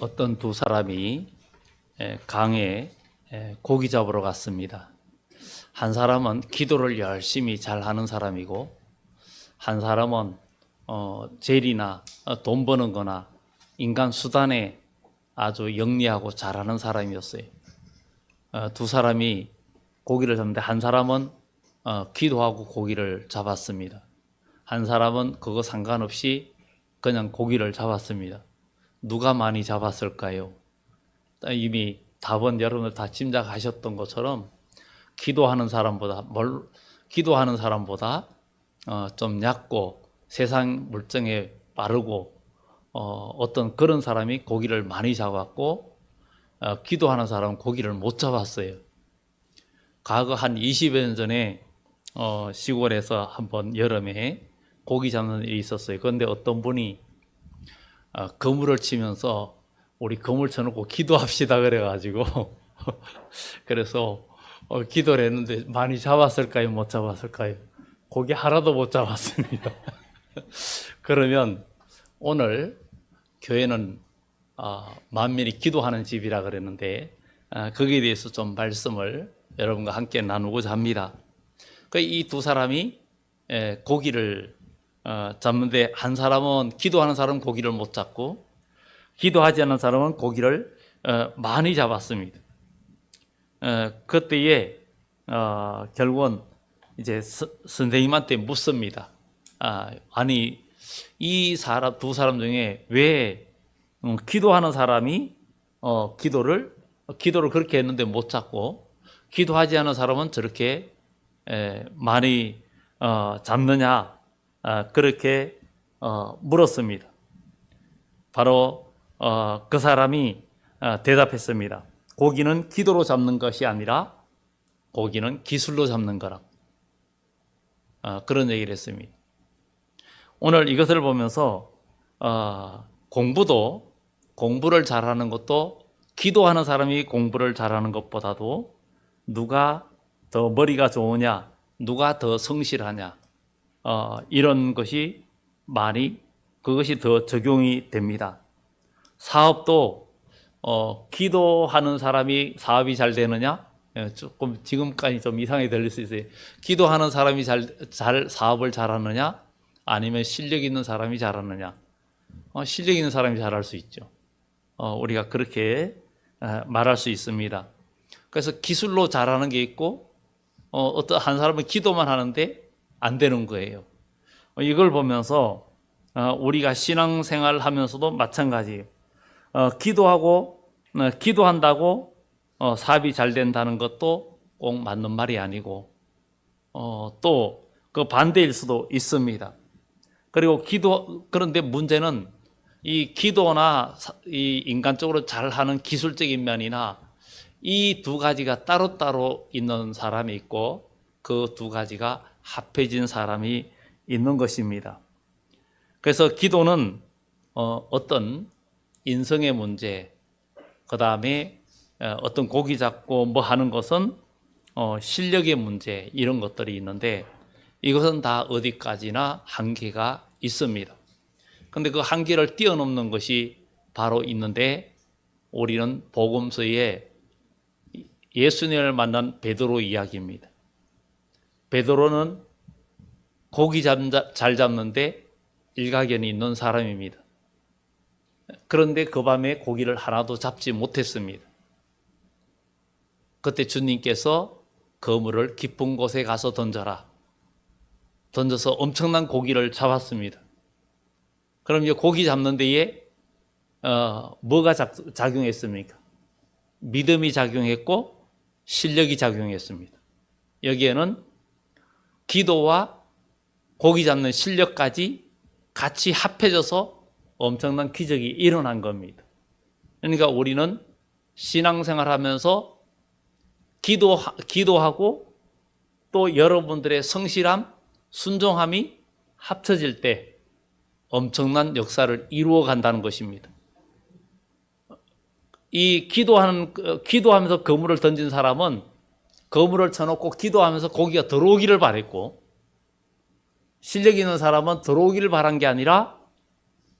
어떤 두 사람이 강에 고기 잡으러 갔습니다. 한 사람은 기도를 열심히 잘하는 사람이고, 한 사람은 재리나 돈 버는 거나 인간 수단에 아주 영리하고 잘하는 사람이었어요. 두 사람이 고기를 잡는데, 한 사람은 기도하고 고기를 잡았습니다. 한 사람은 그거 상관없이 그냥 고기를 잡았습니다. 누가 많이 잡았을까요? 이미 답은 여러분들 다 짐작하셨던 것처럼 기도하는 사람보다 좀 얕고 세상 물정에 빠르고 어떤 그런 사람이 고기를 많이 잡았고, 기도하는 사람은 고기를 못 잡았어요. 과거 한 20여 년 전에 시골에서 한번 여름에 고기 잡는 일이 있었어요. 그런데 어떤 분이 그물을 치면서 우리 그물 쳐놓고 기도합시다 그래가지고 그래서 기도를 했는데 많이 잡았을까요? 못 잡았을까요? 고기 하나도 못 잡았습니다. 그러면 오늘 교회는 만민이 기도하는 집이라 그랬는데 거기에 대해서 좀 말씀을 여러분과 함께 나누고자 합니다. 이 두 사람이 고기를 잡는데, 한 사람은 기도하는 사람은 고기를 못 잡고, 기도하지 않는 사람은 고기를 많이 잡았습니다. 그때에 결국은 이제 선생님한테 묻습니다. 아니 이 두 사람 중에 왜 기도하는 사람이 기도를 그렇게 했는데 못 잡고, 기도하지 않은 사람은 저렇게 많이 잡느냐, 그렇게 물었습니다. 바로 그 사람이 대답했습니다. 고기는 기도로 잡는 것이 아니라 고기는 기술로 잡는 거라. 그런 얘기를 했습니다. 오늘 이것을 보면서 공부를 잘하는 것도, 기도하는 사람이 공부를 잘하는 것보다도 누가 더 머리가 좋으냐, 누가 더 성실하냐, 이런 것이 그것이 더 적용이 됩니다. 사업도 기도하는 사람이 사업이 잘 되느냐? 조금 지금까지 좀 이상하게 들릴 수 있어요. 기도하는 사람이 사업을 잘하느냐? 아니면 실력 있는 사람이 잘하느냐? 실력 있는 사람이 잘할 수 있죠. 우리가 그렇게 말할 수 있습니다. 그래서 기술로 잘하는 게 있고, 어떤 한 사람은 기도만 하는데 안 되는 거예요. 이걸 보면서 우리가 신앙생활 하면서도 마찬가지예요. 기도한다고 사업이 잘 된다는 것도 꼭 맞는 말이 아니고, 또 그 반대일 수도 있습니다. 그리고 그런데 문제는 이 기도나 이 인간적으로 잘하는 기술적인 면이나 이 두 가지가 따로따로 있는 사람이 있고, 그 두 가지가 합해진 사람이 있는 것입니다. 그래서 기도는 어떤 인성의 문제, 그 다음에 어떤 고기 잡고 뭐 하는 것은 실력의 문제, 이런 것들이 있는데, 이것은 다 어디까지나 한계가 있습니다. 그런데 그 한계를 뛰어넘는 것이 바로 있는데, 우리는 복음서에 예수님을 만난 베드로 이야기입니다. 베드로는 고기 잘 잡는데 일가견이 있는 사람입니다. 그런데 그 밤에 고기를 하나도 잡지 못했습니다. 그때 주님께서 그물을 깊은 곳에 가서 던져서 엄청난 고기를 잡았습니다. 그럼 이제 고기 잡는 데에 뭐가 작용했습니까? 믿음이 작용했고 실력이 작용했습니다. 여기에는 기도와 고기 잡는 실력까지 같이 합해져서 엄청난 기적이 일어난 겁니다. 그러니까 우리는 신앙생활 하면서 기도하고 또 여러분들의 성실함, 순종함이 합쳐질 때 엄청난 역사를 이루어 간다는 것입니다. 이 기도하면서 그물을 던진 사람은 그물을 쳐놓고 기도하면서 고기가 들어오기를 바랬고, 실력 있는 사람은 들어오기를 바란 게 아니라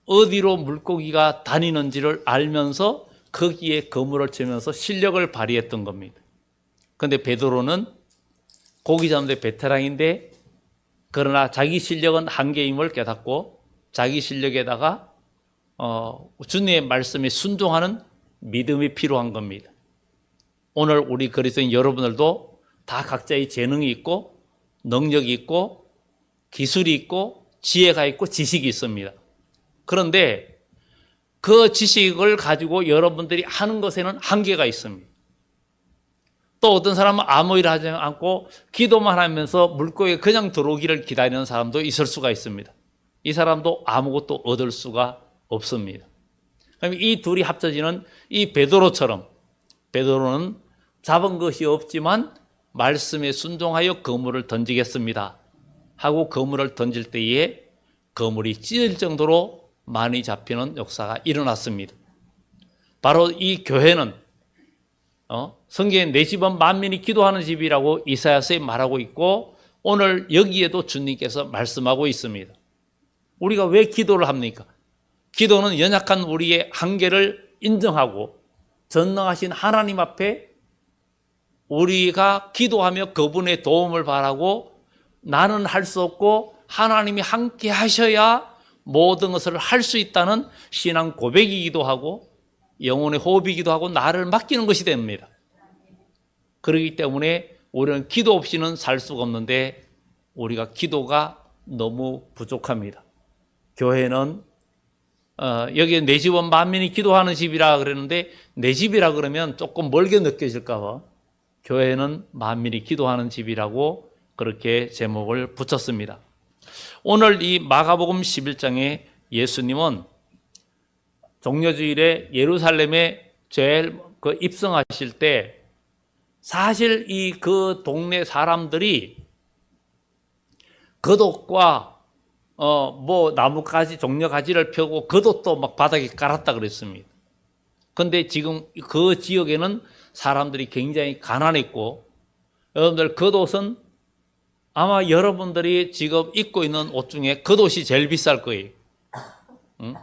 어디로 물고기가 다니는지를 알면서 거기에 그물을 치면서 실력을 발휘했던 겁니다. 그런데 베드로는 고기 잡는데 베테랑인데 그러나 자기 실력은 한계임을 깨닫고 자기 실력에다가 주님의 말씀에 순종하는 믿음이 필요한 겁니다. 오늘 우리 그리스도인 여러분들도 다 각자의 재능이 있고 능력이 있고 기술이 있고 지혜가 있고 지식이 있습니다. 그런데 그 지식을 가지고 여러분들이 하는 것에는 한계가 있습니다. 또 어떤 사람은 아무 일 하지 않고 기도만 하면서 물고기에 그냥 들어오기를 기다리는 사람도 있을 수가 있습니다. 이 사람도 아무것도 얻을 수가 없습니다. 그럼 이 둘이 합쳐지는 이 베드로처럼 베드로는 잡은 것이 없지만 말씀에 순종하여 그물을 던지겠습니다 하고 그물을 던질 때에 그물이 찢을 정도로 많이 잡히는 역사가 일어났습니다. 바로 이 교회는 성경에 내 집은 만민이 기도하는 집이라고 이사야서에 말하고 있고 오늘 여기에도 주님께서 말씀하고 있습니다. 우리가 왜 기도를 합니까? 기도는 연약한 우리의 한계를 인정하고 전능하신 하나님 앞에 우리가 기도하며 그분의 도움을 바라고 나는 할 수 없고 하나님이 함께 하셔야 모든 것을 할 수 있다는 신앙 고백이기도 하고 영혼의 호흡이기도 하고 나를 맡기는 것이 됩니다. 그렇기 때문에 우리는 기도 없이는 살 수가 없는데 우리가 기도가 너무 부족합니다. 교회는 여기에 내 집은 만민이 기도하는 집이라 그랬는데 내 집이라 그러면 조금 멀게 느껴질까 봐 교회는 만민이 기도하는 집이라고 그렇게 제목을 붙였습니다. 오늘 이 마가복음 11장에 예수님은 종려주일에 예루살렘에 제일 입성하실 때 사실 이 그 동네 사람들이 겉옷과 나무가지 종려가지를 펴고 겉옷도 막 바닥에 깔았다 그랬습니다. 그런데 지금 그 지역에는 사람들이 굉장히 가난했고 여러분들 겉옷은 아마 여러분들이 지금 입고 있는 옷 중에 겉옷이 제일 비쌀 거예요. 응?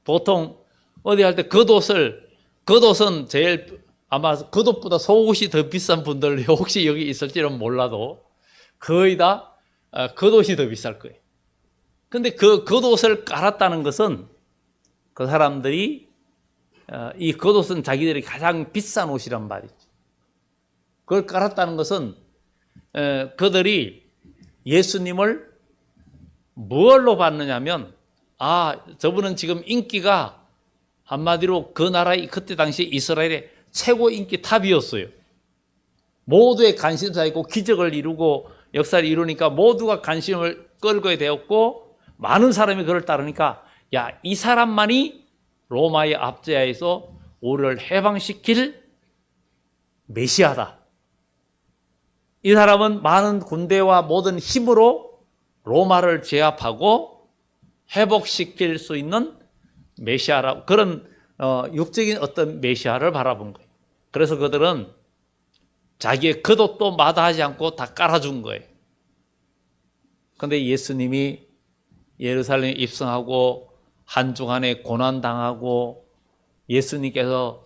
보통 어디 할 때 겉옷은 제일 아마 겉옷보다 속옷이 더 비싼 분들 혹시 여기 있을지는 몰라도 거의 다 겉옷이 더 비쌀 거예요. 근데 그 겉옷을 깔았다는 것은 그 사람들이 이 겉옷은 자기들이 가장 비싼 옷이란 말이죠. 그걸 깔았다는 것은 그들이 예수님을 무엇로 봤느냐면 저분은 지금 인기가 한마디로 그 나라의 그때 당시 이스라엘의 최고 인기 탑이었어요. 모두의 관심사이고 기적을 이루고 역사를 이루니까 모두가 관심을 끌게 되었고 많은 사람이 그를 따르니까 이 사람만이 로마의 압제하에서 우리를 해방시킬 메시아다. 이 사람은 많은 군대와 모든 힘으로 로마를 제압하고 회복시킬 수 있는 메시아라 그런 육적인 어떤 메시아를 바라본 거예요. 그래서 그들은 자기의 겉옷도 마다하지 않고 다 깔아준 거예요. 그런데 예수님이 예루살렘에 입성하고 한 주간에 고난당하고 예수님께서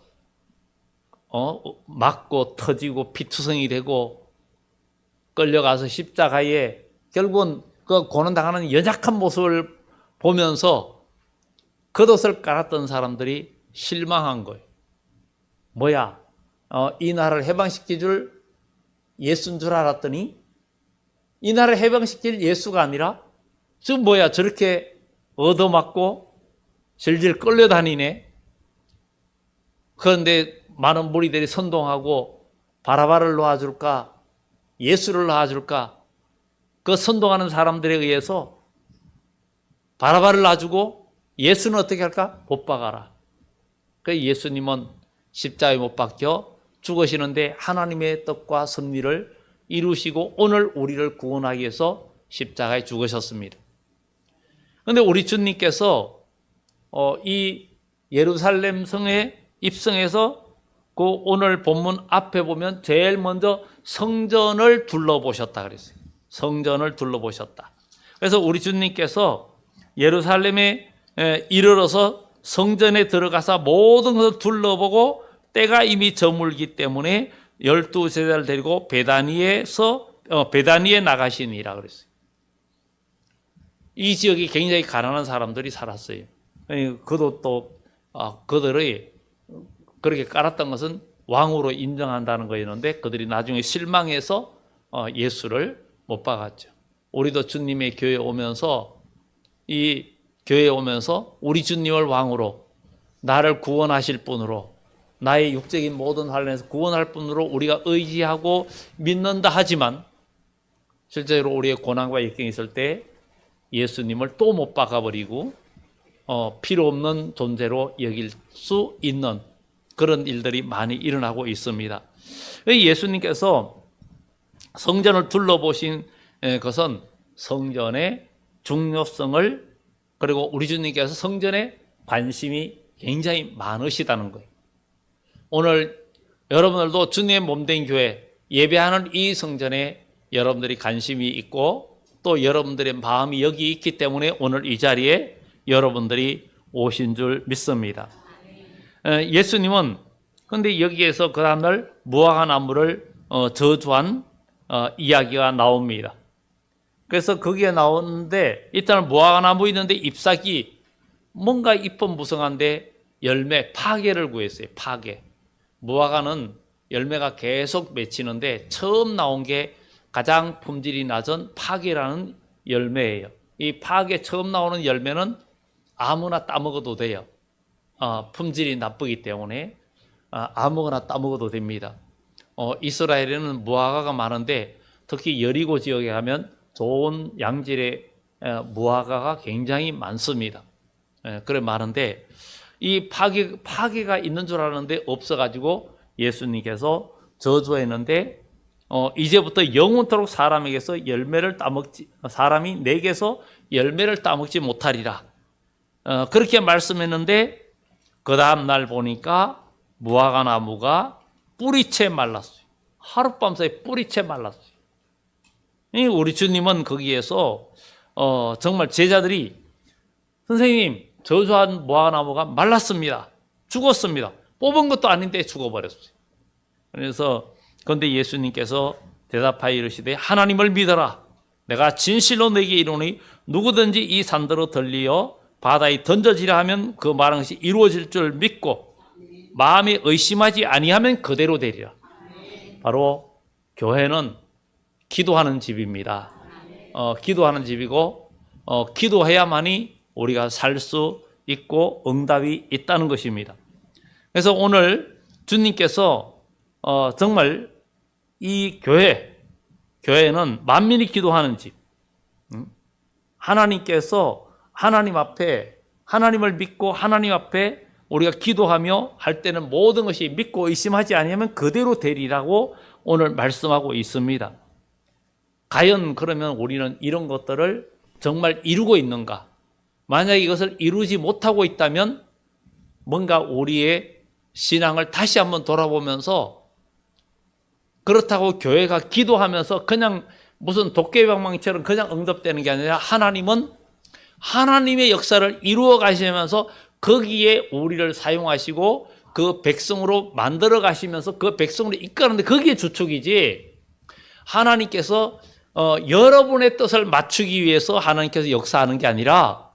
맞고 터지고 피투성이 되고 끌려가서 십자가에 결국은 그 고난당하는 연약한 모습을 보면서 겉옷을 깔았던 사람들이 실망한 거예요. 이 나라를 해방시킬 줄 예수인 줄 알았더니 이 나라를 해방시킬 예수가 아니라 지금 저렇게 얻어맞고 질질 끌려다니네. 그런데 많은 무리들이 선동하고 바라바를 놓아줄까 예수를 놔줄까 그 선동하는 사람들에 의해서 바라바를 놔주고 예수는 어떻게 할까? 못 박아라. 그래서 예수님은 십자가에 못 박혀 죽으시는데 하나님의 뜻과 섭리를 이루시고 오늘 우리를 구원하기 위해서 십자가에 죽으셨습니다. 그런데 우리 주님께서 이 예루살렘 성에 입성해서 그 오늘 본문 앞에 보면 제일 먼저 성전을 둘러보셨다 그랬어요. 성전을 둘러보셨다. 그래서 우리 주님께서 예루살렘에 이르러서 성전에 들어가서 모든 것을 둘러보고 때가 이미 저물기 때문에 12제자를 데리고 베다니에 나가시니라 그랬어요. 이 지역이 굉장히 가난한 사람들이 살았어요. 그도 또 그들의 그렇게 깔았던 것은 왕으로 인정한다는 거였는데 그들이 나중에 실망해서 예수를 못 박았죠. 우리도 주님의 교회에 오면서 우리 주님을 왕으로 나를 구원하실 분으로 나의 육적인 모든 환란에서 구원할 분으로 우리가 의지하고 믿는다 하지만 실제로 우리의 고난과 역경이 있을 때 예수님을 또 못 박아버리고 필요 없는 존재로 여길 수 있는 그런 일들이 많이 일어나고 있습니다. 예수님께서 성전을 둘러보신 것은 성전의 중요성을 그리고 우리 주님께서 성전에 관심이 굉장히 많으시다는 거예요. 오늘 여러분들도 주님의 몸된 교회 예배하는 이 성전에 여러분들이 관심이 있고 또 여러분들의 마음이 여기 있기 때문에 오늘 이 자리에 여러분들이 오신 줄 믿습니다. 예수님은 근데 여기에서 그 다음날 무화과 나무를 저주한 이야기가 나옵니다. 그래서 거기에 나오는데 일단 무화과 나무 있는데 잎사귀 뭔가 잎은 무성한데 열매 파괴를 구했어요. 파괴. 무화과는 열매가 계속 맺히는데 처음 나온 게 가장 품질이 낮은 파괴라는 열매예요. 이 파괴 처음 나오는 열매는 아무나 따먹어도 돼요. 품질이 나쁘기 때문에 아무거나 따먹어도 됩니다. 이스라엘에는 무화과가 많은데 특히 여리고 지역에 가면 좋은 양질의 무화과가 굉장히 많습니다. 그래 많은데 이 파괴가 있는 줄 알았는데 없어가지고 예수님께서 저주했는데 이제부터 영원토록 사람이 내게서 열매를 따먹지 못하리라. 그렇게 말씀했는데 그 다음 날 보니까 무화과 나무가 뿌리채 말랐어요. 하룻밤 사이에 뿌리채 말랐어요. 우리 주님은 거기에서 정말 제자들이 선생님 저주한 무화과 나무가 말랐습니다. 죽었습니다. 뽑은 것도 아닌데 죽어버렸어요. 그래서 그런데 예수님께서 대답하여 이르시되 하나님을 믿어라. 내가 진실로 내게 이르노니 누구든지 이 산더러 들리어 바다에 던져지라 하면 그 말한 것이 이루어질 줄 믿고 마음에 의심하지 아니하면 그대로 되리라. 바로 교회는 기도하는 집입니다. 기도하는 집이고 기도해야만이 우리가 살 수 있고 응답이 있다는 것입니다. 그래서 오늘 주님께서 정말 이 교회는 만민이 기도하는 집. 하나님께서 하나님을 믿고 하나님 앞에 우리가 기도하며 할 때는 모든 것이 믿고 의심하지 아니하면 그대로 되리라고 오늘 말씀하고 있습니다. 과연 그러면 우리는 이런 것들을 정말 이루고 있는가? 만약에 이것을 이루지 못하고 있다면 뭔가 우리의 신앙을 다시 한번 돌아보면서 그렇다고 교회가 기도하면서 그냥 무슨 도깨비방망이처럼 그냥 응답되는 게 아니라 하나님은 하나님의 역사를 이루어 가시면서 거기에 우리를 사용하시고 그 백성으로 만들어 가시면서 그 백성으로 이끌어가는데 그게 주축이지 하나님께서 여러분의 뜻을 맞추기 위해서 하나님께서 역사하는 게 아니라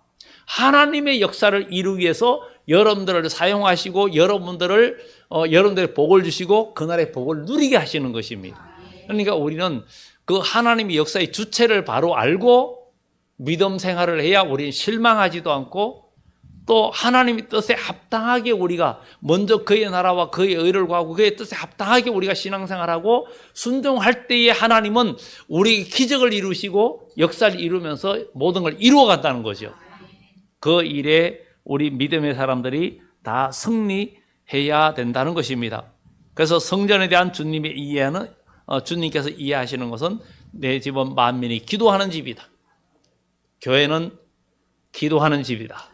하나님의 역사를 이루기 위해서 여러분들을 사용하시고 여러분들의 복을 주시고 그날의 복을 누리게 하시는 것입니다. 그러니까 우리는 그 하나님의 역사의 주체를 바로 알고 믿음 생활을 해야 우리는 실망하지도 않고 또 하나님의 뜻에 합당하게 우리가 먼저 그의 나라와 그의 의를 구하고 그의 뜻에 합당하게 우리가 신앙생활하고 순종할 때에 하나님은 우리에게 기적을 이루시고 역사를 이루면서 모든 걸 이루어간다는 거죠. 그 일에 우리 믿음의 사람들이 다 승리해야 된다는 것입니다. 그래서 성전에 대한 주님께서 이해하시는 것은 내 집은 만민이 기도하는 집이다. 교회는 기도하는 집이다.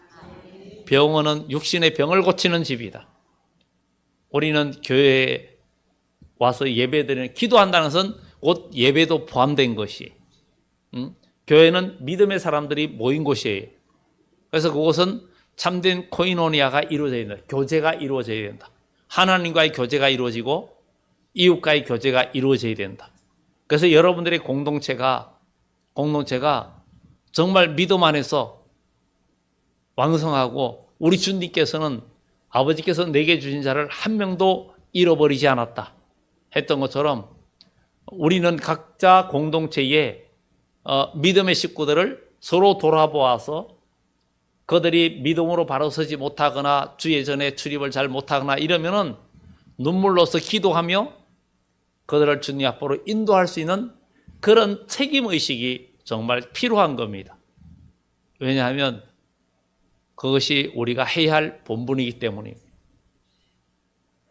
병원은 육신의 병을 고치는 집이다. 우리는 교회에 와서 예배드리는 기도한다는 것은 곧 예배도 포함된 것이 교회는 믿음의 사람들이 모인 곳이에요. 그래서 그것은 참된 코이노니아가 이루어져야 된다. 교제가 이루어져야 된다. 하나님과의 교제가 이루어지고 이웃과의 교제가 이루어져야 된다. 그래서 여러분들의 공동체가 정말 믿음 안에서 왕성하고 우리 주님께서는 아버지께서 내게 주신 자를 한 명도 잃어버리지 않았다 했던 것처럼 우리는 각자 공동체에 믿음의 식구들을 서로 돌아보아서 그들이 믿음으로 바로 서지 못하거나 주의 전에 출입을 잘 못하거나 이러면은 눈물로서 기도하며 그들을 주님 앞으로 인도할 수 있는 그런 책임의식이 정말 필요한 겁니다. 왜냐하면 그것이 우리가 해야 할 본분이기 때문입니다.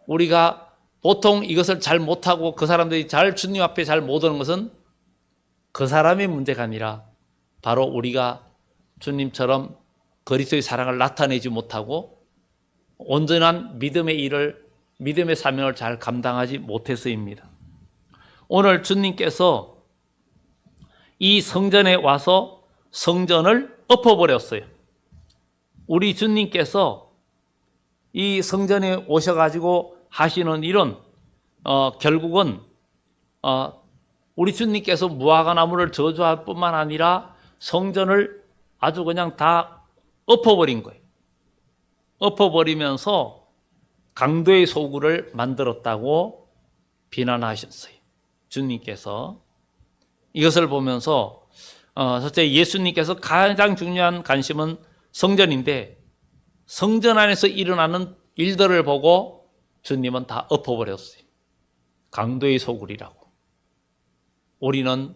우리가 보통 이것을 잘 못하고 그 사람들이 잘 주님 앞에 잘 못 오는 것은 그 사람의 문제가 아니라 바로 우리가 주님처럼 그리스도의 사랑을 나타내지 못하고 온전한 믿음의 일을, 믿음의 사명을 잘 감당하지 못해서입니다. 오늘 주님께서 이 성전에 와서 성전을 엎어버렸어요. 우리 주님께서 이 성전에 오셔가지고 하시는 일은 결국은 우리 주님께서 무화과 나무를 저주할 뿐만 아니라 성전을 아주 그냥 다 엎어버린 거예요. 엎어버리면서 강도의 소굴을 만들었다고 비난하셨어요. 주님께서 이것을 보면서 첫째 예수님께서 가장 중요한 관심은 성전인데 성전 안에서 일어나는 일들을 보고 주님은 다 엎어버렸어요. 강도의 소굴이라고. 우리는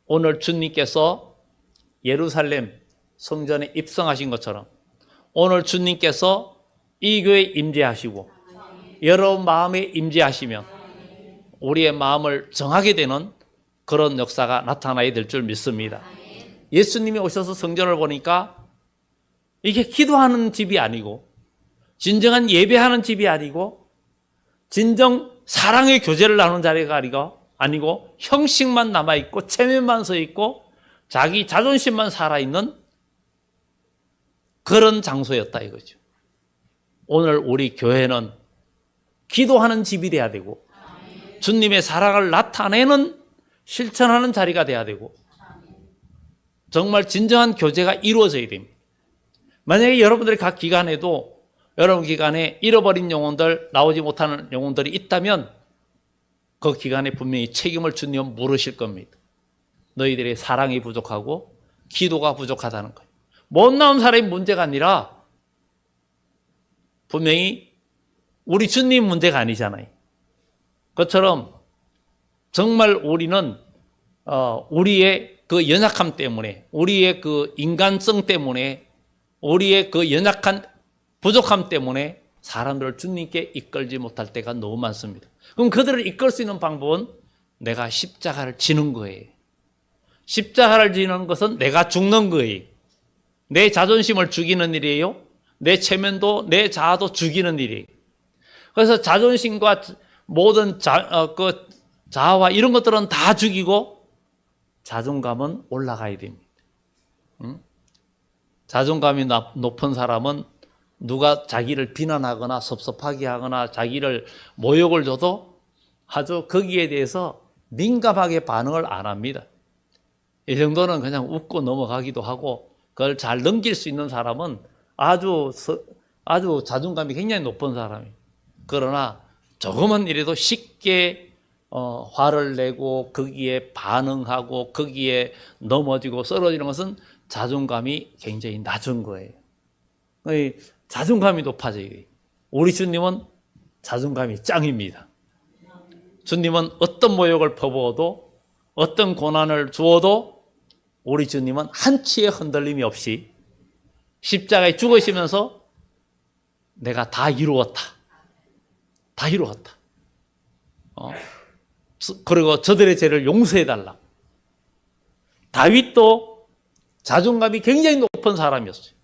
오늘 주님께서 예루살렘 성전에 입성하신 것처럼 오늘 주님께서 이 교회에 임재하시고 여러분 마음에 임재하시면 우리의 마음을 정하게 되는 그런 역사가 나타나야 될 줄 믿습니다. 예수님이 오셔서 성전을 보니까 이게 기도하는 집이 아니고 진정한 예배하는 집이 아니고 진정 사랑의 교제를 나누는 자리가 아니고 형식만 남아있고 체면만 서있고 자기 자존심만 살아있는 그런 장소였다 이거죠. 오늘 우리 교회는 기도하는 집이 돼야 되고 주님의 사랑을 나타내는 실천하는 자리가 돼야 되고 정말 진정한 교제가 이루어져야 됩니다. 만약에 여러분들이 각 기관에도 여러분 기관에 잃어버린 영혼들, 나오지 못하는 영혼들이 있다면 그 기관에 분명히 책임을 주님 물으실 겁니다. 너희들의 사랑이 부족하고 기도가 부족하다는 거예요. 못 나온 사람이 문제가 아니라 분명히 우리 주님 문제가 아니잖아요. 그것처럼 정말 우리는 우리의 그 연약함 때문에 우리의 그 인간성 때문에 우리의 그 연약한 부족함 때문에 사람들을 주님께 이끌지 못할 때가 너무 많습니다. 그럼 그들을 이끌 수 있는 방법은 내가 십자가를 지는 거예요. 십자가를 지는 것은 내가 죽는 거예요. 내 자존심을 죽이는 일이에요. 내 체면도 내 자아도 죽이는 일이에요. 그래서 자존심과 모든 자아와 이런 것들은 다 죽이고 자존감은 올라가야 됩니다. 자존감이 높은 사람은 누가 자기를 비난하거나 섭섭하게 하거나 자기를 모욕을 줘도 아주 거기에 대해서 민감하게 반응을 안 합니다. 이 정도는 그냥 웃고 넘어가기도 하고 그걸 잘 넘길 수 있는 사람은 아주 자존감이 굉장히 높은 사람이에요. 그러나 조금은 이래도 쉽게 화를 내고 거기에 반응하고 거기에 넘어지고 쓰러지는 것은 자존감이 굉장히 낮은 거예요. 자존감이 높아져요. 우리 주님은 자존감이 짱입니다. 주님은 어떤 모욕을 퍼부어도 어떤 고난을 주어도 우리 주님은 한치의 흔들림이 없이 십자가에 죽으시면서 내가 다 이루었다. 다 이루었다. 그리고 저들의 죄를 용서해달라. 다윗도 자존감이 굉장히 높은 사람이었어요.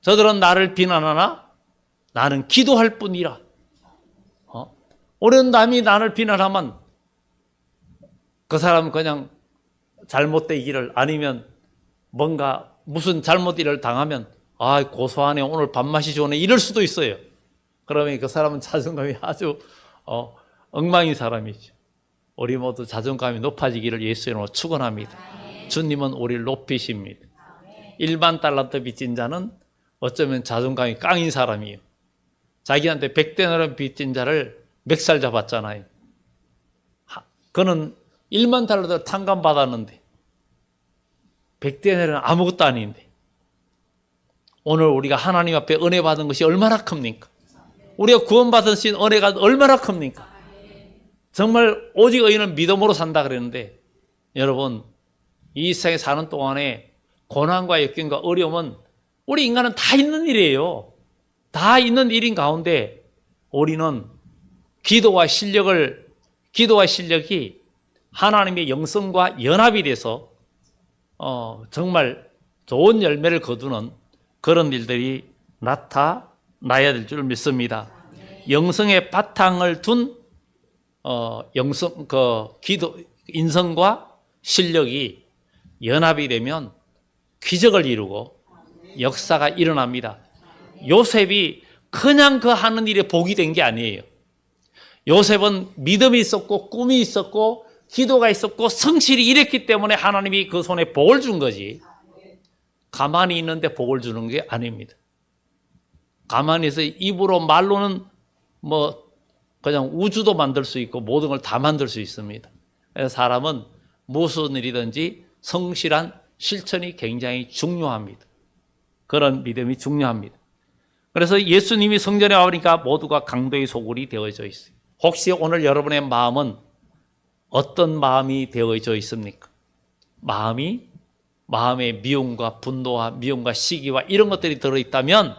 저들은 나를 비난하나 나는 기도할 뿐이라. 오랜 남이 나를 비난하면 그 사람은 그냥 잘못되기를 아니면 뭔가 무슨 잘못 일을 당하면 고소하네, 오늘 밥맛이 좋네, 이럴 수도 있어요. 그러면 그 사람은 자존감이 아주 엉망인 사람이죠. 우리 모두 자존감이 높아지기를 예수의 이름으로 축원합니다. 주님은 우리를 높이십니다. 1만 달란트 빚진 자는 어쩌면 자존감이 깡인 사람이에요. 자기한테 100데나리 빚진 자를 멱살 잡았잖아요. 그는 1만 달란트 탕감 받았는데 100데나리는 아무것도 아닌데, 오늘 우리가 하나님 앞에 은혜 받은 것이 얼마나 큽니까? 우리가 구원받으신 은혜가 얼마나 큽니까? 정말 오직 의인은 믿음으로 산다 그랬는데, 여러분, 이 세상에 사는 동안에 고난과 역경과 어려움은 우리 인간은 다 있는 일이에요. 다 있는 일인 가운데 우리는 기도와 실력이 하나님의 영성과 연합이 돼서 정말 좋은 열매를 거두는 그런 일들이 나타나야 될 줄 믿습니다. 영성의 바탕을 둔 인성과 실력이 연합이 되면 기적을 이루고 역사가 일어납니다. 요셉이 그냥 그 하는 일에 복이 된 게 아니에요. 요셉은 믿음이 있었고 꿈이 있었고 기도가 있었고 성실히 일했기 때문에 하나님이 그 손에 복을 준 거지, 가만히 있는데 복을 주는 게 아닙니다. 가만히 있어 입으로 말로는 그냥 우주도 만들 수 있고 모든 걸 다 만들 수 있습니다. 그래서 사람은 무슨 일이든지 성실한 실천이 굉장히 중요합니다. 그런 믿음이 중요합니다. 그래서 예수님이 성전에 와보니까 모두가 강도의 소굴이 되어져 있어요. 혹시 오늘 여러분의 마음은 어떤 마음이 되어져 있습니까? 마음에 미움과 분노와 미움과 시기와 이런 것들이 들어있다면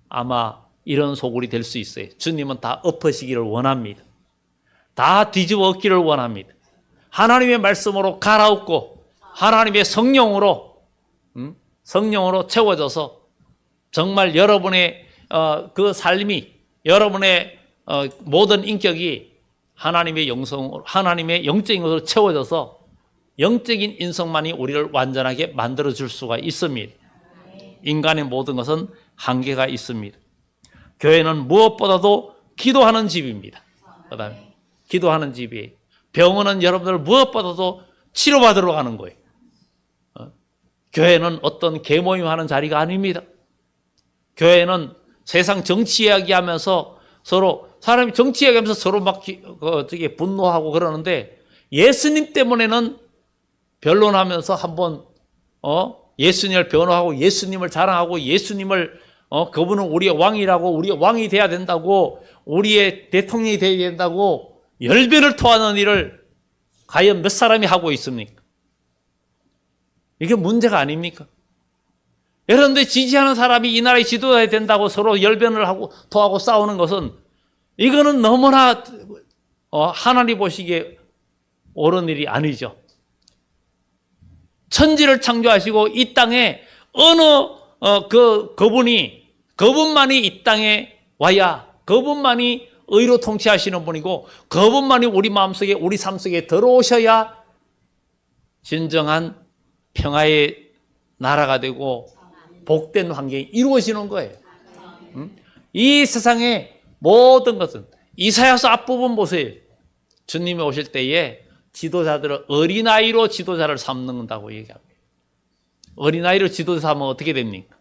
아마 이런 소굴이 될 수 있어요. 주님은 다 엎으시기를 원합니다. 다 뒤집어 엎기를 원합니다. 하나님의 말씀으로 갈아엎고 하나님의 성령으로 채워져서 정말 여러분의 그 삶이, 여러분의 모든 인격이 하나님의 영적인 것으로 채워져서 영적인 인성만이 우리를 완전하게 만들어줄 수가 있습니다. 인간의 모든 것은 한계가 있습니다. 교회는 무엇보다도 기도하는 집입니다. 그다음에 기도하는 집이에요. 병원은 여러분들 무엇보다도 치료받으러 가는 거예요. 교회는 어떤 계모임하는 자리가 아닙니다. 교회는 세상 정치 이야기하면서 사람이 정치 이야기하면서 서로 막 분노하고 그러는데, 예수님 때문에는 변론하면서 한번 예수님을 변호하고 예수님을 자랑하고 예수님을 그분은 우리의 왕이라고, 우리의 왕이 돼야 된다고, 우리의 대통령이 돼야 된다고 열변을 토하는 일을 과연 몇 사람이 하고 있습니까? 이게 문제가 아닙니까? 여러분들 지지하는 사람이 이 나라의 지도자가 된다고 서로 열변을 하고 토하고 싸우는 것은, 이거는 너무나 하나님 보시기에 옳은 일이 아니죠. 천지를 창조하시고 이 땅에 그분만이 이 땅에 와야, 그분만이 의로 통치하시는 분이고, 그분만이 우리 마음속에, 우리 삶 속에 들어오셔야 진정한 평화의 나라가 되고 복된 환경이 이루어지는 거예요. 이 세상의 모든 것은, 이사야서 앞부분 보세요. 주님이 오실 때에 지도자들을 어린아이로 지도자를 삼는다고 얘기합니다. 어린아이로 지도자 삼으면 어떻게 됩니까?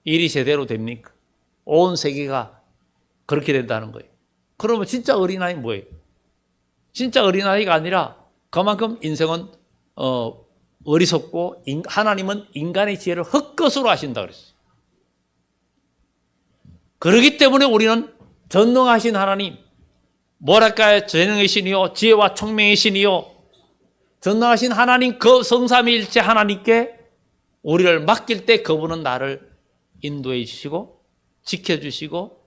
일이 제대로 됩니까? 온 세계가 그렇게 된다는 거예요. 그러면 진짜 어린아이 뭐예요? 진짜 어린아이가 아니라 그만큼 인생은 어리석고, 하나님은 인간의 지혜를 헛것으로 하신다 그랬어요. 그렇기 때문에 우리는 전능하신 하나님, 뭐랄까요? 재능의 신이요, 지혜와 총명의 신이요, 전능하신 하나님, 그 성삼위일체 하나님께 우리를 맡길 때 그분은 나를 인도해 주시고 지켜주시고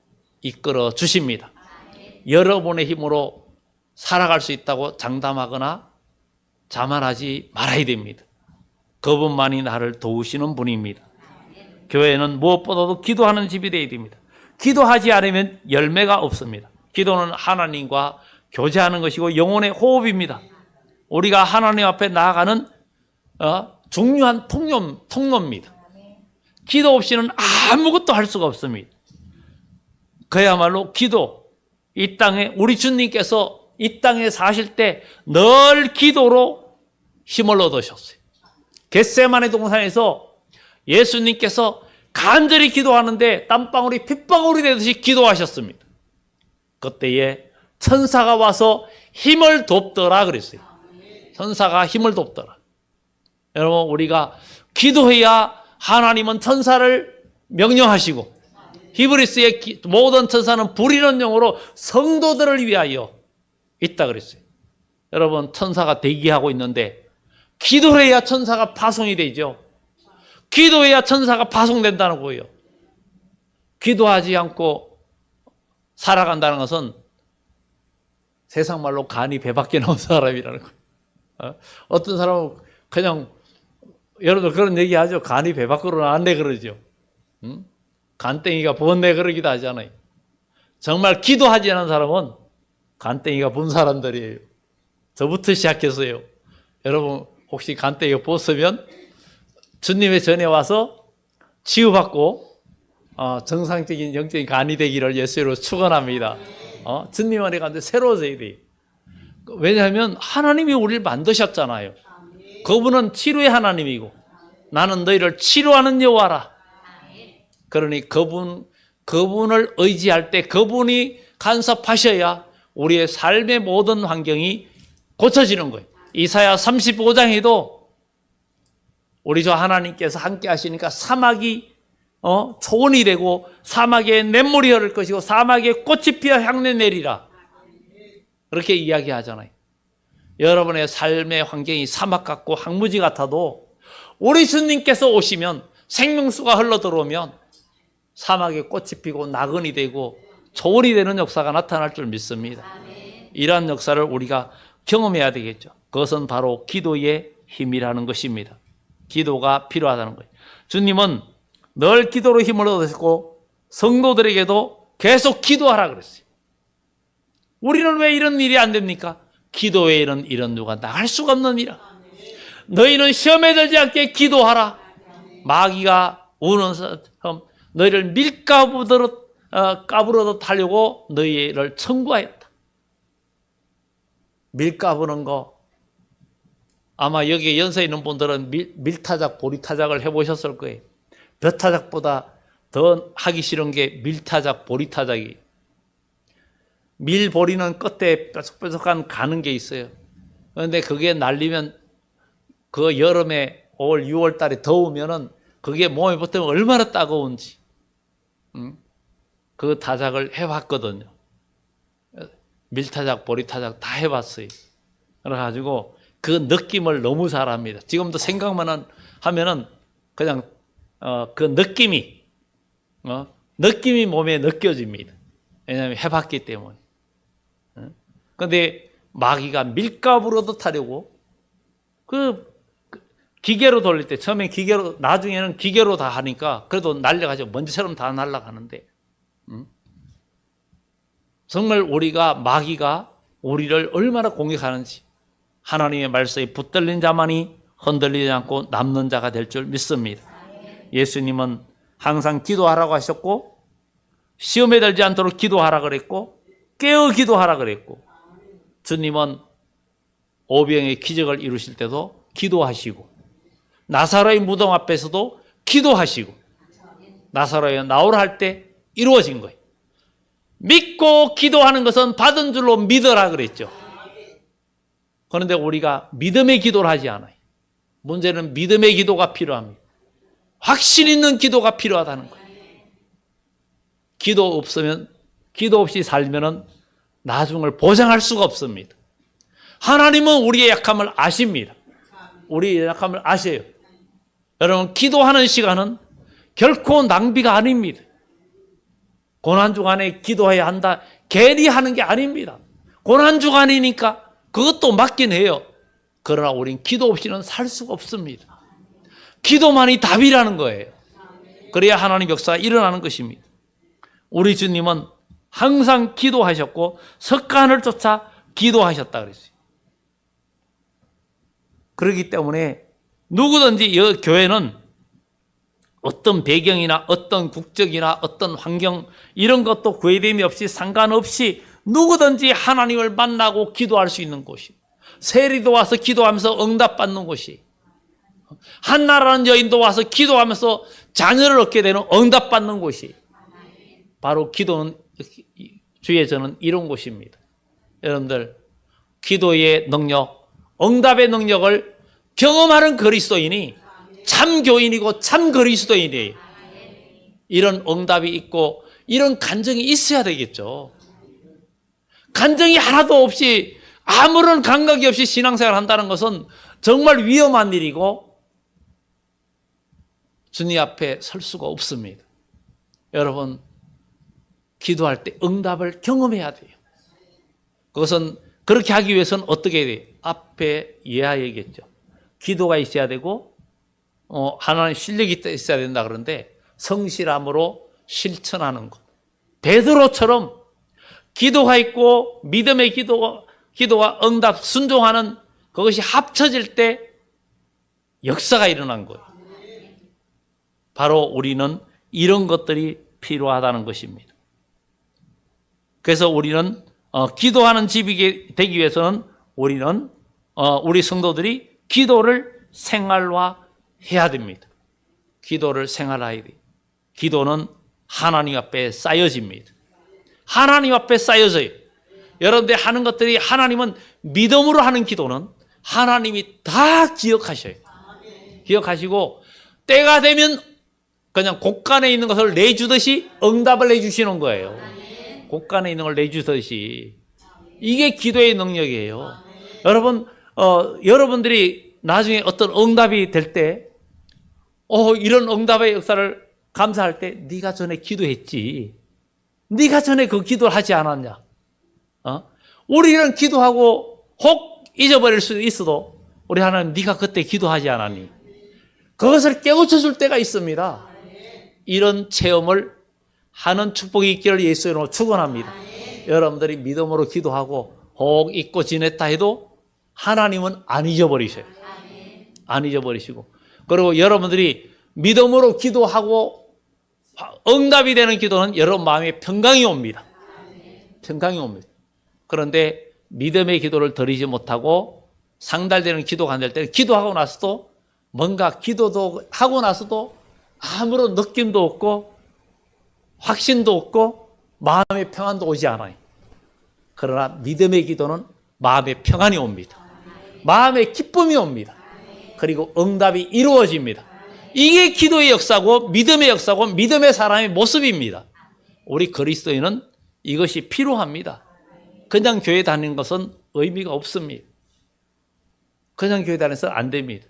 이끌어 주십니다. 여러분의 힘으로 살아갈 수 있다고 장담하거나 자만하지 말아야 됩니다. 그분만이 나를 도우시는 분입니다. 교회는 무엇보다도 기도하는 집이 되어야 됩니다. 기도하지 않으면 열매가 없습니다. 기도는 하나님과 교제하는 것이고 영혼의 호흡입니다. 우리가 하나님 앞에 나아가는 중요한 통로입니다. 기도 없이는 아무것도 할 수가 없습니다. 그야말로 기도, 이 땅에 우리 주님께서 이 땅에 사실 때 늘 기도로 힘을 얻으셨어요. 겟세마네 동산에서 예수님께서 간절히 기도하는데 땀방울이 핏방울이 되듯이 기도하셨습니다. 그때에 천사가 와서 힘을 돕더라 그랬어요. 천사가 힘을 돕더라. 여러분, 우리가 기도해야 하나님은 천사를 명령하시고, 히브리스의 모든 천사는 불이는 영으로 성도들을 위하여 있다 그랬어요. 여러분, 천사가 대기하고 있는데 기도해야 천사가 파송이 되죠. 기도해야 천사가 파송된다는 거예요. 기도하지 않고 살아간다는 것은 세상 말로 간이 배밖에 나온 사람이라는 거예요. 어떤 사람은 그냥, 여러분들 그런 얘기 하죠. 간이 배 밖으로 나왔네 그러죠. 간땡이가 부었네 그러기도 하잖아요. 정말 기도하지 않은 사람은 간땡이가 본 사람들이에요. 저부터 시작해서요. 여러분 혹시 간땡이가 부었으면 주님의 전에 와서 치유받고 정상적인 영적인 간이 되기를 예수로 축원합니다. 주님 안에 가는데 새로워져야 돼요. 왜냐하면 하나님이 우리를 만드셨잖아요. 그분은 치료의 하나님이고 나는 너희를 치료하는 여호와라. 그러니 그분을 의지할 때 그분이 간섭하셔야 우리의 삶의 모든 환경이 고쳐지는 거예요. 이사야 35장에도 우리 저 하나님께서 함께 하시니까 사막이 초원이 되고 사막에 냇물이 흐를 것이고 사막에 꽃이 피어 향내 내리라. 그렇게 이야기하잖아요. 여러분의 삶의 환경이 사막 같고 황무지 같아도 우리 주님께서 오시면 생명수가 흘러들어오면 사막에 꽃이 피고 나그네 되고 초원이 되는 역사가 나타날 줄 믿습니다. 이러한 역사를 우리가 경험해야 되겠죠. 그것은 바로 기도의 힘이라는 것입니다. 기도가 필요하다는 거예요. 주님은 늘 기도로 힘을 얻으셨고 성도들에게도 계속 기도하라 그랬어요. 우리는 왜 이런 일이 안 됩니까? 기도 외에는 이런 누가 나갈 수가 없는 일이라. 너희는 시험에 들지 않게 기도하라. 마귀가 우는 사람 너희를 밀가부르듯 하려고 너희를 청구하였다. 밀가부는 거 아마 여기에 연세 있는 분들은 밀타작, 보리타작을 해보셨을 거예요. 벼타작보다 더 하기 싫은 게 밀타작, 보리타작이. 밀보리는 끝에 뾰족뾰족한 가는 게 있어요. 그런데 그게 날리면 그 여름에 5월, 6월 달에 더우면은 그게 몸에 붙으면 얼마나 따가운지. 그 타작을 해봤거든요. 밀타작, 보리타작 다 해봤어요. 그래가지고 그 느낌을 너무 잘합니다. 지금도 생각만 하면은 그냥 그 느낌이 몸에 느껴집니다. 왜냐하면 해봤기 때문에. 그런데 마귀가 밀가부르듯 하려고 그 기계로 돌릴 때 처음에 기계로 나중에는 기계로 다 하니까 그래도 날려가지고 먼지처럼 다 날아가는데 정말 우리가 마귀가 우리를 얼마나 공격하는지 하나님의 말씀에 붙들린 자만이 흔들리지 않고 남는 자가 될 줄 믿습니다. 예수님은 항상 기도하라고 하셨고 시험에 들지 않도록 기도하라 그랬고 깨어 기도하라 그랬고 주님은 오병의 기적을 이루실 때도 기도하시고 나사로의 무덤 앞에서도 기도하시고 나사로의 나오라 할 때 이루어진 거예요. 믿고 기도하는 것은 받은 줄로 믿어라 그랬죠. 그런데 우리가 믿음의 기도를 하지 않아요. 문제는 믿음의 기도가 필요합니다. 확신 있는 기도가 필요하다는 거예요. 기도 없이 살면은 나중을 보장할 수가 없습니다. 하나님은 우리의 약함을 아십니다. 우리의 약함을 아셔요. 여러분, 기도하는 시간은 결코 낭비가 아닙니다. 고난주간에 기도해야 한다. 괜히 하는 게 아닙니다. 고난주간이니까 그것도 맞긴 해요. 그러나 우린 기도 없이는 살 수가 없습니다. 기도만이 답이라는 거예요. 그래야 하나님 역사가 일어나는 것입니다. 우리 주님은 항상 기도하셨고 석간을 쫓아 기도하셨다 그랬어요. 그렇기 때문에 누구든지 이 교회는 어떤 배경이나 어떤 국적이나 어떤 환경 이런 것도 구애됨이 없이 상관없이 누구든지 하나님을 만나고 기도할 수 있는 곳이, 세리도 와서 기도하면서 응답받는 곳이, 한나라는 여인도 와서 기도하면서 자녀를 얻게 되는 응답받는 곳이 바로 기도는 주의 저는 이런 곳입니다. 여러분들 기도의 능력, 응답의 능력을 경험하는 그리스도인이 참 교인이고 참 그리스도인이에요. 이런 응답이 있고 이런 간증이 있어야 되겠죠. 간증이 하나도 없이 아무런 감각이 없이 신앙생활을 한다는 것은 정말 위험한 일이고 주님 앞에 설 수가 없습니다. 여러분 기도할 때 응답을 경험해야 돼요. 그것은 그렇게 하기 위해서는 어떻게 해야 돼요? 앞에 이해하겠죠. 기도가 있어야 되고 하나님 실력이 있어야 된다 그러는데 성실함으로 실천하는 것. 베드로처럼 기도가 있고 믿음의 기도와 응답, 순종하는 그것이 합쳐질 때 역사가 일어난 거예요. 바로 우리는 이런 것들이 필요하다는 것입니다. 그래서 우리는 기도하는 집이 되기 위해서는 우리는 우리 성도들이 기도를 생활화해야 됩니다. 기도를 생활화해야 돼요. 기도는 하나님 앞에 쌓여집니다. 하나님 앞에 쌓여져요. 여러분들 하는 것들이 하나님은 믿음으로 하는 기도는 하나님이 다 기억하셔요. 기억하시고 때가 되면 그냥 곳간에 있는 것을 내주듯이 응답을 내주시는 거예요. 곳간에 있는 걸 내주듯이. 이게 기도의 능력이에요. 여러분, 여러분들이 나중에 어떤 응답이 될 때, 이런 응답의 역사를 감사할 때, 네가 전에 기도했지. 네가 전에 그 기도를 하지 않았냐. 우리는 기도하고 혹 잊어버릴 수도 있어도, 우리 하나님 네가 그때 기도하지 않았니? 그것을 깨우쳐 줄 때가 있습니다. 이런 체험을 하는 축복이 있기를 예수의 이름으로 축원합니다. 여러분들이 믿음으로 기도하고 혹 잊고 지냈다 해도 하나님은 안 잊어버리셔요. 안 잊어버리시고, 그리고 여러분들이 믿음으로 기도하고 응답이 되는 기도는 여러분 마음에 평강이 옵니다. 평강이 옵니다. 그런데 믿음의 기도를 드리지 못하고 상달되는 기도가 안 될 때는 기도하고 나서도 뭔가 기도도 하고 나서도 아무런 느낌도 없고 확신도 없고 마음의 평안도 오지 않아요. 그러나 믿음의 기도는 마음의 평안이 옵니다. 마음의 기쁨이 옵니다. 그리고 응답이 이루어집니다. 이게 기도의 역사고 믿음의 역사고 믿음의 사람의 모습입니다. 우리 그리스도인은 이것이 필요합니다. 그냥 교회 다니는 것은 의미가 없습니다. 그냥 교회 다니면서 안 됩니다.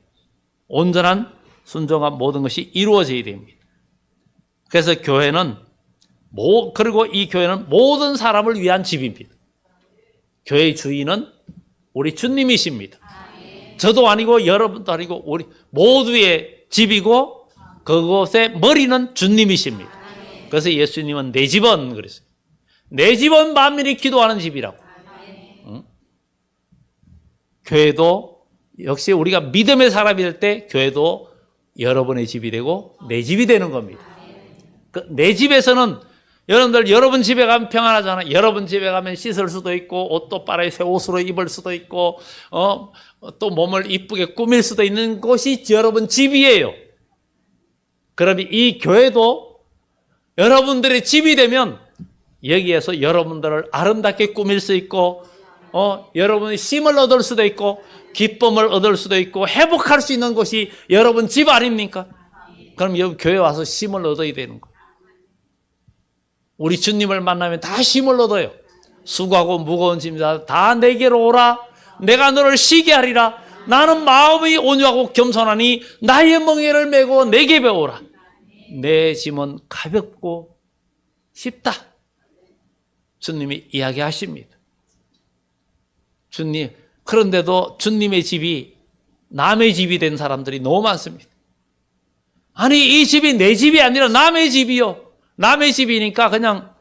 온전한 순종한 모든 것이 이루어져야 됩니다. 그래서 교회는 그리고 이 교회는 모든 사람을 위한 집입니다. 교회의 주인은 우리 주님이십니다. 저도 아니고 여러분도 아니고 우리 모두의 집이고 그곳의 머리는 주님이십니다. 그래서 예수님은 내 집은 그랬어요. 내 집은 만민이 기도하는 집이라고. 응? 교회도 역시 우리가 믿음의 사람이 될 때 교회도 여러분의 집이 되고 내 집이 되는 겁니다. 내 집에서는 여러분들 여러분 집에 가면 평안하잖아요. 여러분 집에 가면 씻을 수도 있고 옷도 빨아야 새 옷으로 입을 수도 있고 또 몸을 이쁘게 꾸밀 수도 있는 곳이 여러분 집이에요. 그러면 이 교회도 여러분들의 집이 되면 여기에서 여러분들을 아름답게 꾸밀 수 있고 여러분이 쉼을 얻을 수도 있고 기쁨을 얻을 수도 있고 회복할 수 있는 곳이 여러분 집 아닙니까? 그럼 여기 교회 와서 쉼을 얻어야 되는 거예요. 우리 주님을 만나면 다 쉼을 얻어요. 수고하고 무거운 짐자 다 내게로 오라. 내가 너를 쉬게 하리라. 나는 마음이 온유하고 겸손하니 나의 멍에를 메고 내게 배우라. 내 짐은 가볍고 쉽다. 주님이 이야기하십니다. 주님, 그런데도 주님의 집이 남의 집이 된 사람들이 너무 많습니다. 아니, 이 집이 내 집이 아니라 남의 집이요. 남의 집이니까 그냥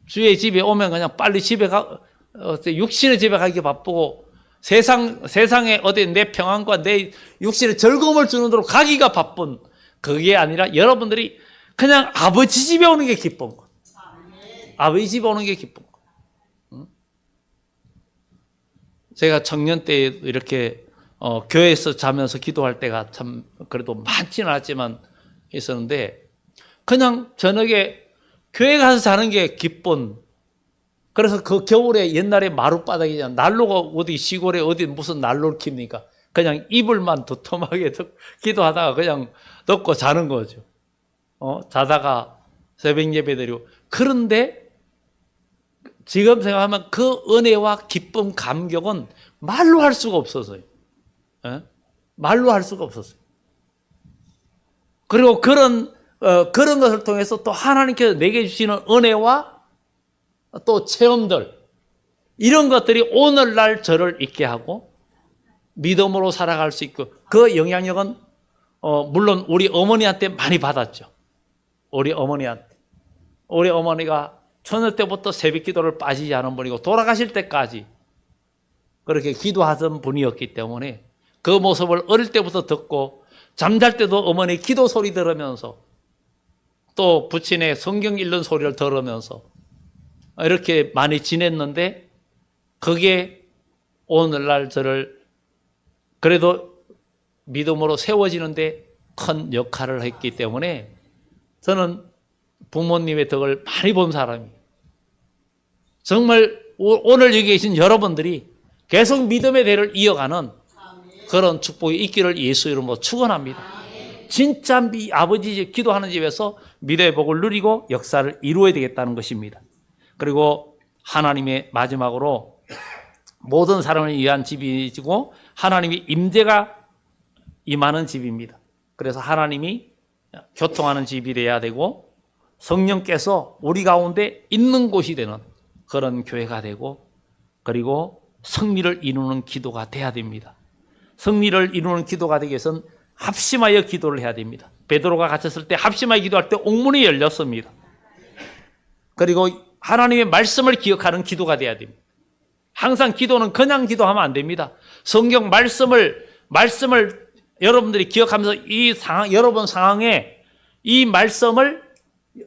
주의 집에 오면 그냥 빨리 집에 육신의 집에 가기 바쁘고 세상에 어디 내 평안과 내 육신의 즐거움을 주는 대로 가기가 바쁜 그게 아니라 여러분들이 그냥 아버지 집에 오는 게 기쁜 거. 아버지 집에 오는 게 기쁜 거. 제가 청년 때 이렇게 교회에서 자면서 기도할 때가 참 그래도 많지는 않았지만 있었는데 그냥 저녁에 교회 가서 자는 게 기쁜. 그래서 그 겨울에 옛날에 마룻바닥이잖아. 난로가 어디 시골에 어디 무슨 난로를 킵니까? 그냥 이불만 도톰하게 기도하다가 그냥 덮고 자는 거죠. 자다가 새벽 예배 드리고. 그런데 지금 생각하면 그 은혜와 기쁨, 감격은 말로 할 수가 없어서요. 말로 할 수가 없었어요. 그리고 그런 것을 통해서 또 하나님께서 내게 주시는 은혜와 또 체험들, 이런 것들이 오늘날 저를 있게 하고 믿음으로 살아갈 수 있고, 그 영향력은 물론 우리 어머니한테 많이 받았죠. 우리 어머니가 처녀 때부터 새벽 기도를 빠지지 않은 분이고 돌아가실 때까지 그렇게 기도하던 분이었기 때문에 그 모습을 어릴 때부터 듣고 잠잘 때도 어머니 기도 소리 들으면서 또 부친의 성경 읽는 소리를 들으면서 이렇게 많이 지냈는데, 그게 오늘날 저를 그래도 믿음으로 세워지는데 큰 역할을 했기 때문에 저는 부모님의 덕을 많이 본 사람이에요. 정말 오늘 여기 계신 여러분들이 계속 믿음의 대를 이어가는 그런 축복이 있기를 예수 이름으로 축원합니다. 진짜 아버지 집 기도하는 집에서 믿음의 복을 누리고 역사를 이루어야 되겠다는 것입니다. 그리고 하나님의 마지막으로 모든 사람을 위한 집이고 하나님의 임재가 임하는 집입니다. 그래서 하나님이 교통하는 집이 돼야 되고 성령께서 우리 가운데 있는 곳이 되는 그런 교회가 되고, 그리고 승리를 이루는 기도가 돼야 됩니다. 승리를 이루는 기도가 되기 위해서는 합심하여 기도를 해야 됩니다. 베드로가 갇혔을 때 합심하여 기도할 때 옥문이 열렸습니다. 그리고 하나님의 말씀을 기억하는 기도가 돼야 됩니다. 항상 기도는 그냥 기도하면 안 됩니다. 성경 말씀을 여러분들이 기억하면서 여러분 상황에 이 말씀을,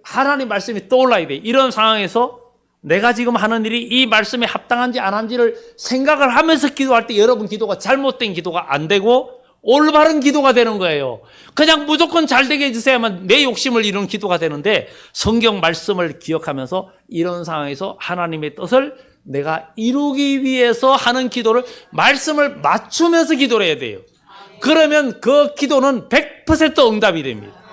하나님 말씀이 떠올라야 돼. 이런 상황에서 내가 지금 하는 일이 이 말씀에 합당한지 안 한지를 생각을 하면서 기도할 때 여러분 기도가 잘못된 기도가 안 되고 올바른 기도가 되는 거예요. 그냥 무조건 잘 되게 해주셔야만 내 욕심을 이루는 기도가 되는데, 성경 말씀을 기억하면서 이런 상황에서 하나님의 뜻을 내가 이루기 위해서 하는 기도를 말씀을 맞추면서 기도를 해야 돼요. 그러면 그 기도는 100% 응답이 됩니다.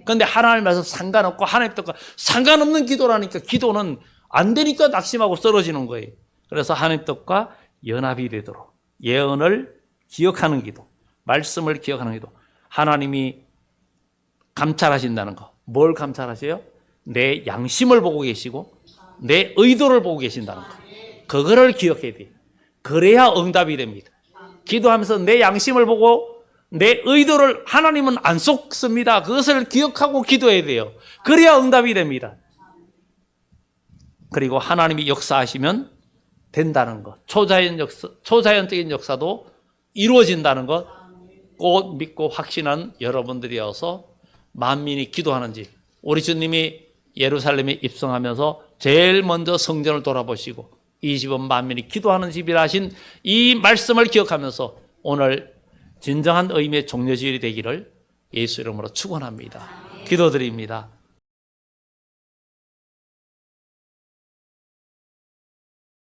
그런데 하나님 말씀 상관없고 하나님 뜻과 상관없는 기도라니까 기도는 안 되니까 낙심하고 쓰러지는 거예요. 그래서 하나님 뜻과 연합이 되도록 예언을 기억하는 기도, 말씀을 기억하는 기도. 하나님이 감찰하신다는 거. 뭘 감찰하세요? 내 양심을 보고 계시고 내 의도를 보고 계신다는 거. 그거를 기억해야 돼요. 그래야 응답이 됩니다. 기도하면서 내 양심을 보고 내 의도를, 하나님은 안 속습니다. 그것을 기억하고 기도해야 돼요. 그래야 응답이 됩니다. 그리고 하나님이 역사하시면 된다는 것. 초자연적인 역사도 이루어진다는 것. 꼭 믿고 확신한 여러분들이어서 만민이 기도하는 집. 우리 주님이 예루살렘에 입성하면서 제일 먼저 성전을 돌아보시고 이 집은 만민이 기도하는 집이라 하신 이 말씀을 기억하면서 오늘 진정한 의미의 종려주일이 되기를 예수 이름으로 축원합니다. 기도드립니다.